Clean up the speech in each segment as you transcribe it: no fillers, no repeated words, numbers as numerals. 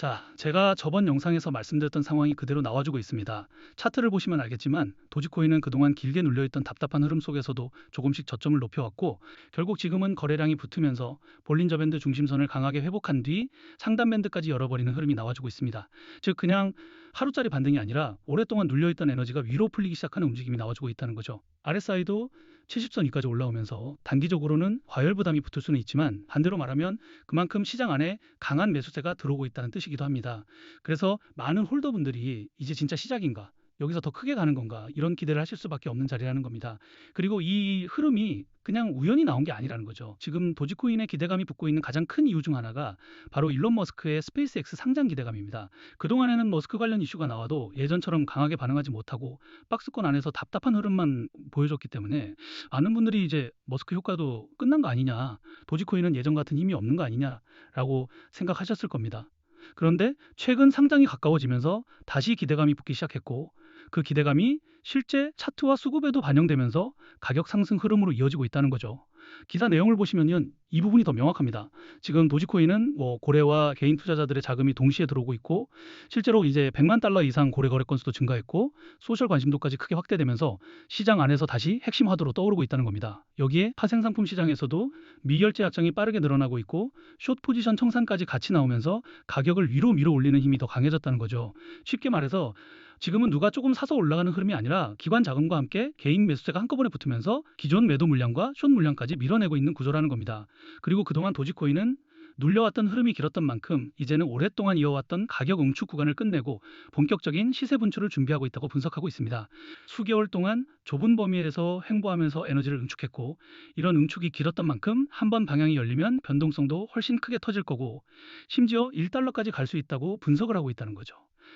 자, 제가 저번 영상에서 말씀드렸던 상황이 그대로 나와주고 있습니다. 차트를 보시면 알겠지만 도지코인은 그동안 길게 눌려있던 답답한 흐름 속에서도 조금씩 저점을 높여왔고 결국 지금은 거래량이 붙으면서 볼린저 밴드 중심선을 강하게 회복한 뒤 상단 밴드까지 열어버리는 흐름이 나와주고 있습니다. 즉 그냥 하루짜리 반등이 아니라 오랫동안 눌려있던 에너지가 위로 풀리기 시작하는 움직임이 나와주고 있다는 거죠. RSI도 70선 위까지 올라오면서 단기적으로는 과열 부담이 붙을 수는 있지만 반대로 말하면 그만큼 시장 안에 강한 매수세가 들어오고 있다는 뜻이기도 합니다. 그래서 많은 홀더분들이 이제 진짜 시작인가? 여기서 더 크게 가는 건가? 이런 기대를 하실 수밖에 없는 자리라는 겁니다. 그리고 이 흐름이 그냥 우연히 나온 게 아니라는 거죠. 지금 도지코인의 기대감이 붙고 있는 가장 큰 이유 중 하나가 바로 일론 머스크의 스페이스X 상장 기대감입니다. 그동안에는 머스크 관련 이슈가 나와도 예전처럼 강하게 반응하지 못하고 박스권 안에서 답답한 흐름만 보여줬기 때문에 많은 분들이 이제 머스크 효과도 끝난 거 아니냐, 도지코인은 예전 같은 힘이 없는 거 아니냐라고 생각하셨을 겁니다. 그런데 최근 상장이 가까워지면서 다시 기대감이 붙기 시작했고 그 기대감이 실제 차트와 수급에도 반영되면서 가격 상승 흐름으로 이어지고 있다는 거죠. 기사 내용을 보시면 이 부분이 더 명확합니다. 지금 도지코인은 고래와 개인 투자자들의 자금이 동시에 들어오고 있고 실제로 이제 100만 달러 이상 고래 거래 건수도 증가했고 소셜 관심도까지 크게 확대되면서 시장 안에서 다시 핵심 화두로 떠오르고 있다는 겁니다. 여기에 파생상품 시장에서도 미결제 약정이 빠르게 늘어나고 있고 숏 포지션 청산까지 같이 나오면서 가격을 위로 밀어 올리는 힘이 더 강해졌다는 거죠. 쉽게 말해서 지금은 누가 조금 사서 올라가는 흐름이 아니라 기관 자금과 함께 개인 매수세가 한꺼번에 붙으면서 기존 매도 물량과 숏 물량까지 밀어내고 있는 구조라는 겁니다. 그리고 그동안 도지코인은 눌려왔던 흐름이 길었던 만큼 이제는 오랫동안 이어왔던 가격 응축 구간을 끝내고 본격적인 시세 분출을 준비하고 있다고 분석하고 있습니다. 수개월 동안 좁은 범위에서 횡보하면서 에너지를 응축했고 이런 응축이 길었던 만큼 한 번 방향이 열리면 변동성도 훨씬 크게 터질 거고 심지어 1달러까지 갈 수 있다고 분석을 하고 있다는 거죠.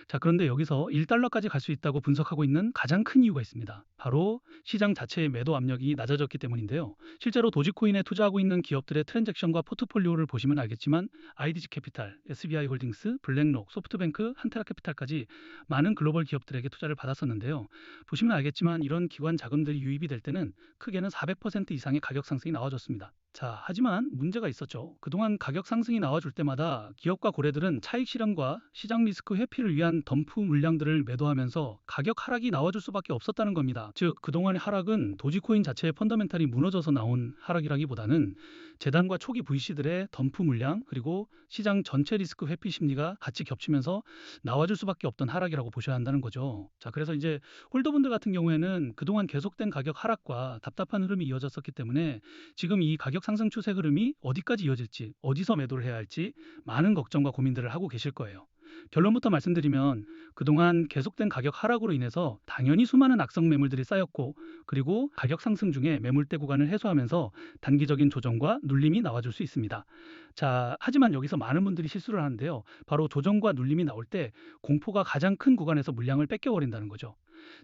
자, 그런데 여기서 1달러까지 갈 수 있다고 분석하고 있는 가장 큰 이유가 있습니다. 바로 시장 자체의 매도 압력이 낮아졌기 때문인데요. 실제로 도지코인에 투자하고 있는 기업들의 트랜잭션과 포트폴리오를 보시면 알겠지만 IDG 캐피탈, SBI 홀딩스, 블랙록, 소프트뱅크, 한테라 캐피탈까지 많은 글로벌 기업들에게 투자를 받았었는데요. 보시면 알겠지만 이런 기관 자금들이 유입이 될 때는 크게는 400% 이상의 가격 상승이 나와줬습니다. 자, 하지만 문제가 있었죠. 그동안 가격 상승이 나와줄 때마다 기업과 고래들은 차익 실현과 시장 리스크 회피를 위한 덤프 물량들을 매도하면서 가격 하락이 나와줄 수밖에 없었다는 겁니다. 즉, 그동안의 하락은 도지코인 자체의 펀더멘탈이 무너져서 나온 하락이라기보다는 재단과 초기 VC들의 덤프 물량 그리고 시장 전체 리스크 회피 심리가 같이 겹치면서 나와줄 수밖에 없던 하락이라고 보셔야 한다는 거죠. 자, 그래서 이제 홀더분들 같은 경우에는 그동안 계속된 가격 하락과 답답한 흐름이 이어졌었기 때문에 지금 이 가격 상승 추세 흐름이 어디까지 이어질지, 어디서 매도를 해야 할지 많은 걱정과 고민들을 하고 계실 거예요. 결론부터 말씀드리면 그동안 계속된 가격 하락으로 인해서 당연히 수많은 악성 매물들이 쌓였고 그리고 가격 상승 중에 매물대 구간을 해소하면서 단기적인 조정과 눌림이 나와줄 수 있습니다. 자, 하지만 여기서 많은 분들이 실수를 하는데요. 바로 조정과 눌림이 나올 때 공포가 가장 큰 구간에서 물량을 뺏겨버린다는 거죠.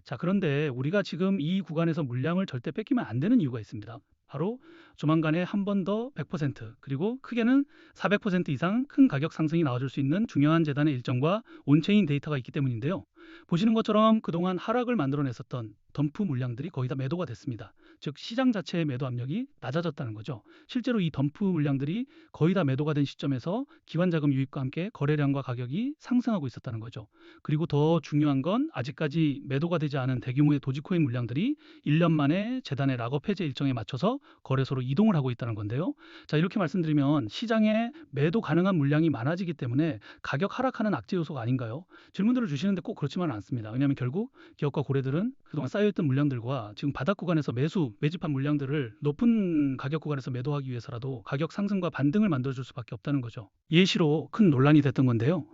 자, 그런데 우리가 지금 이 구간에서 물량을 절대 뺏기면 안 되는 이유가 있습니다. 바로 조만간에 한 번 더 100% 그리고 크게는 400% 이상 큰 가격 상승이 나와줄 수 있는 중요한 재단의 일정과 온체인 데이터가 있기 때문인데요. 보시는 것처럼 그동안 하락을 만들어냈었던 덤프 물량들이 거의 다 매도가 됐습니다. 즉 시장 자체의 매도 압력이 낮아졌다는 거죠. 실제로 이 덤프 물량들이 거의 다 매도가 된 시점에서 기관 자금 유입과 함께 거래량과 가격이 상승하고 있었다는 거죠. 그리고 더 중요한 건 아직까지 매도가 되지 않은 대규모의 도지코인 물량들이 1년 만에 재단의 락업 해제 일정에 맞춰서 거래소로 이동을 하고 있다는 건데요. 자, 이렇게 말씀드리면 시장에 매도 가능한 물량이 많아지기 때문에 가격 하락하는 악재 요소가 아닌가요? 질문들을 주시는데 꼭 그렇지만은 않습니다. 왜냐하면 결국 기업과 고래들은 그동안 쌓여있던 물량들과 지금 바닥 구간에서 매집한 물량들을 높은 가격 구간에서 매도하기 위해서라도 가격 상승과 반등을 만들어줄 수밖에 없다는 거죠. 예시로 큰 논란이 됐던 건데요.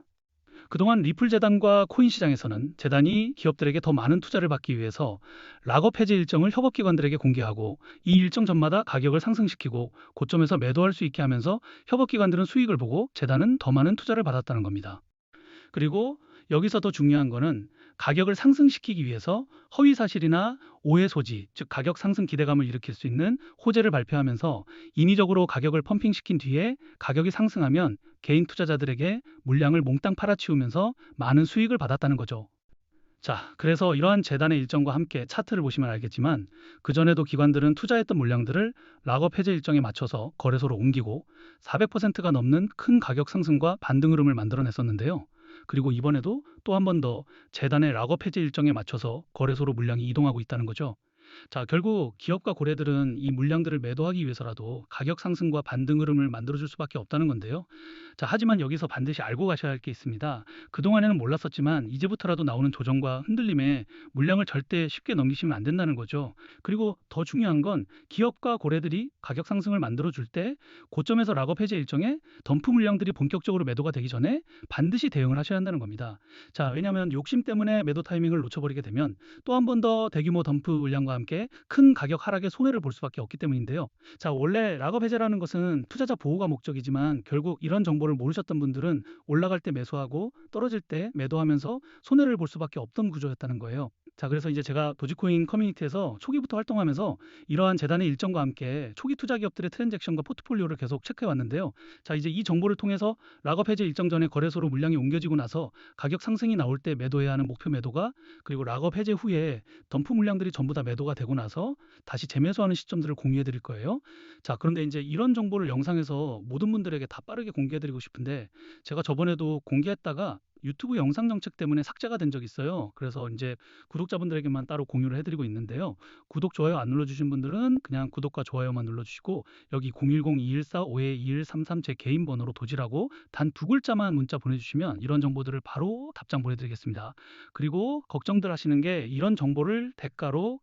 그동안 리플 재단과 코인 시장에서는 재단이 기업들에게 더 많은 투자를 받기 위해서 락업 해제 일정을 협업기관들에게 공개하고 이 일정 전마다 가격을 상승시키고 고점에서 매도할 수 있게 하면서 협업기관들은 수익을 보고 재단은 더 많은 투자를 받았다는 겁니다. 그리고 여기서 더 중요한 거는 가격을 상승시키기 위해서 허위 사실이나 오해 소지, 즉 가격 상승 기대감을 일으킬 수 있는 호재를 발표하면서 인위적으로 가격을 펌핑시킨 뒤에 가격이 상승하면 개인 투자자들에게 물량을 몽땅 팔아치우면서 많은 수익을 받았다는 거죠. 자, 그래서 이러한 재단의 일정과 함께 차트를 보시면 알겠지만 그전에도 기관들은 투자했던 물량들을 락업 해제 일정에 맞춰서 거래소로 옮기고 400%가 넘는 큰 가격 상승과 반등 흐름을 만들어냈었는데요. 그리고 이번에도 또 한 번 더 재단의 락업 해제 일정에 맞춰서 거래소로 물량이 이동하고 있다는 거죠. 자, 결국 기업과 고래들은 이 물량들을 매도하기 위해서라도 가격 상승과 반등 흐름을 만들어줄 수밖에 없다는 건데요. 자, 하지만 여기서 반드시 알고 가셔야 할 게 있습니다. 그동안에는 몰랐었지만 이제부터라도 나오는 조정과 흔들림에 물량을 절대 쉽게 넘기시면 안 된다는 거죠. 그리고 더 중요한 건 기업과 고래들이 가격 상승을 만들어줄 때 고점에서 락업 해제 일정에 덤프 물량들이 본격적으로 매도가 되기 전에 반드시 대응을 하셔야 한다는 겁니다. 자, 왜냐하면 욕심 때문에 매도 타이밍을 놓쳐버리게 되면 또 한 번 더 대규모 덤프 물량과 함께 큰 가격 하락의 손해를 볼 수밖에 없기 때문인데요. 자, 원래 락업 해제라는 것은 투자자 보호가 목적이지만 결국 이런 정보를 모르셨던 분들은 올라갈 때 매수하고 떨어질 때 매도하면서 손해를 볼 수밖에 없던 구조였다는 거예요. 자, 그래서 이제 제가 도지코인 커뮤니티에서 초기부터 활동하면서 이러한 재단의 일정과 함께 초기 투자 기업들의 트랜잭션과 포트폴리오를 계속 체크해 왔는데요. 자, 이제 이 정보를 통해서 락업 해제 일정 전에 거래소로 물량이 옮겨지고 나서 가격 상승이 나올 때 매도해야 하는 목표 매도가, 그리고 락업 해제 후에 덤프 물량들이 전부 다 매도가 되고 나서 다시 재매수하는 시점들을 공유해 드릴 거예요. 자, 그런데 이제 이런 정보를 영상에서 모든 분들에게 다 빠르게 공개해 드리고 싶은데 제가 저번에도 공개했다가 유튜브 영상 정책 때문에 삭제가 된 적이 있어요. 그래서 이제 구독자분들에게만 따로 공유를 해드리고 있는데요. 구독, 좋아요 안 눌러주신 분들은 그냥 구독과 좋아요만 눌러주시고 여기 010-2145-2133 제 개인 번호로 도지라고 단 두 글자만 문자 보내주시면 이런 정보들을 바로 답장 보내드리겠습니다. 그리고 걱정들 하시는 게 이런 정보를 대가로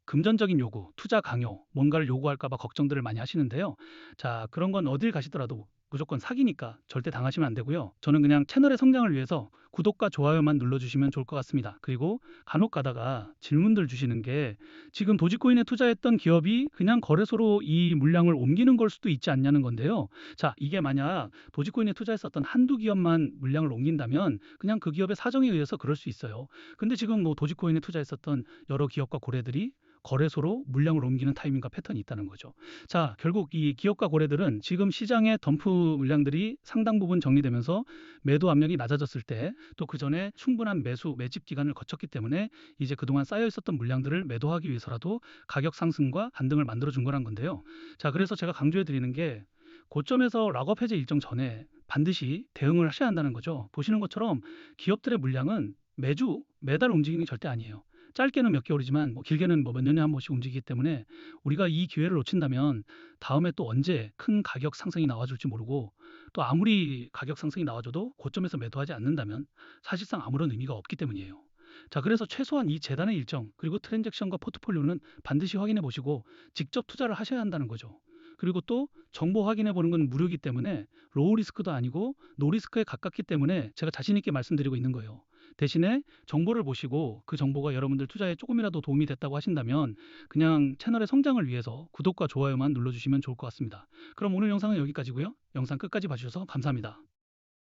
금전적인 요구, 투자 강요, 뭔가를 요구할까 봐 걱정들을 많이 하시는데요. 자, 그런 건 어딜 가시더라도 무조건 사기니까 절대 당하시면 안 되고요. 저는 그냥 채널의 성장을 위해서 구독과 좋아요만 눌러주시면 좋을 것 같습니다. 그리고 간혹 가다가 질문들 주시는 게 지금 도지코인에 투자했던 기업이 그냥 거래소로 이 물량을 옮기는 걸 수도 있지 않냐는 건데요. 자, 이게 만약 도지코인에 투자했었던 한두 기업만 물량을 옮긴다면 그냥 그 기업의 사정에 의해서 그럴 수 있어요. 근데 지금 뭐 도지코인에 투자했었던 여러 기업과 고래들이 거래소로 물량을 옮기는 타이밍과 패턴이 있다는 거죠. 자, 결국 이 기업과 고래들은 지금 시장의 덤프 물량들이 상당 부분 정리되면서 매도 압력이 낮아졌을 때 또 그 전에 충분한 매수, 매집 기간을 거쳤기 때문에 이제 그동안 쌓여 있었던 물량들을 매도하기 위해서라도 가격 상승과 반등을 만들어 준 거란 건데요. 자, 그래서 제가 강조해 드리는 게 고점에서 락업 해제 일정 전에 반드시 대응을 하셔야 한다는 거죠. 보시는 것처럼 기업들의 물량은 매주, 매달 움직이는 게 절대 아니에요. 짧게는 몇 개월이지만 뭐 길게는 뭐 몇 년에 한 번씩 움직이기 때문에 우리가 이 기회를 놓친다면 다음에 또 언제 큰 가격 상승이 나와줄지 모르고 또 아무리 가격 상승이 나와줘도 고점에서 매도하지 않는다면 사실상 아무런 의미가 없기 때문이에요. 자, 그래서 최소한 이 재단의 일정 그리고 트랜잭션과 포트폴리오는 반드시 확인해 보시고 직접 투자를 하셔야 한다는 거죠. 그리고 또 정보 확인해 보는 건 무료이기 때문에 로우 리스크도 아니고 노 리스크에 가깝기 때문에 제가 자신 있게 말씀드리고 있는 거예요. 대신에 정보를 보시고 그 정보가 여러분들 투자에 조금이라도 도움이 됐다고 하신다면 그냥 채널의 성장을 위해서 구독과 좋아요만 눌러주시면 좋을 것 같습니다. 그럼 오늘 영상은 여기까지고요. 영상 끝까지 봐주셔서 감사합니다.